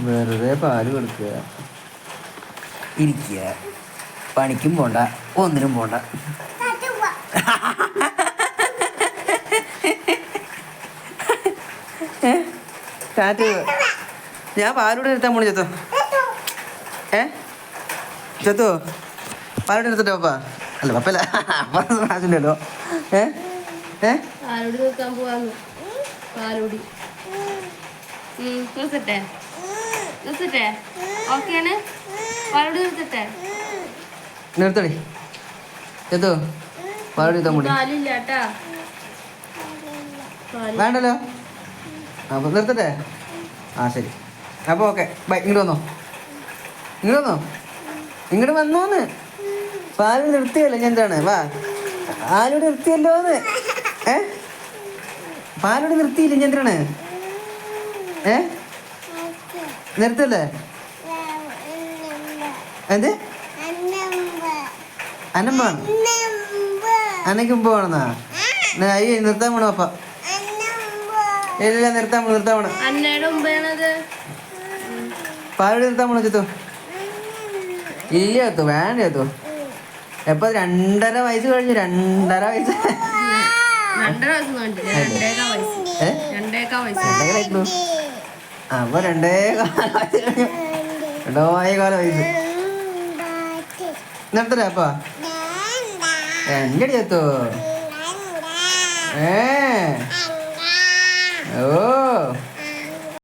വെറുതെ പാല് കൊടുക്കുക, ഇരിക്കുക, പണിക്കും പോണ്ട, ഒന്നിനും പോണ്ട. ടാറ്റു ഞാൻ പാലൂടെ നിർത്താൻ പോണു ചെത്തോ. ചെത്തോ പാലൂടെ നിർത്തട്ടോ പപ്പ? അല്ല പപ്പല്ല, അപ്പല്ലോ. പാലൂടി നിർത്താൻ പോവാന്ന്. പാലൂടി നിർത്തട്ടെ, നിർത്തട്ടെ, ഓക്കെയാണ്. പാലൂടി നിർത്തട്ടെ, നിർത്തടി ചെത്തോ. പാലൂടി നിർത്താൻ പോണി. പാലില്ല കേട്ടാ, വേണ്ടല്ലോ. അപ്പോൾ നിർത്തട്ടെ. ആ ശരി, അപ്പോൾ ഓക്കെ ബൈ. ഇങ്ങോട്ട് വന്നോ, ഇങ്ങോട്ട് വന്നോ, ഇങ്ങോട്ട് വന്നോന്ന്. പാലൂടി നിർത്തിയല്ലോ ഞാൻ. എന്താണ് വാ, പാലൂടി നിർത്തിയല്ലോന്ന്. പാലൂടി നിർത്തിയില്ല ഞാൻ. എന്തിനാണ് നിർത്തല്ലേ? എന്ത് അനമ്പാണ്? അനക്ക് മുമ്പ് വേണമെന്നാ? അയ്യോ നിർത്താൻ പോണോ പപ്പ? ഇല്ല നിർത്താൻ പോണു, നിർത്താൻ പോണ. പാലൂടി നിർത്താൻ പോണോ ചെത്തു? ഇല്ല ചെത്തു, വേണ്ട ചെത്തു. എപ്പോ 2.5 വയസ്സ് കഴിഞ്ഞു. 2.5 വയസ്സ്. അപ്പൊ 2.25 വയസ്സ് കഴിഞ്ഞു. 2.25 വയസ്സ്. നിർത്തല്ലേ അപ്പ? എന്റെ ചെത്തു. ഓ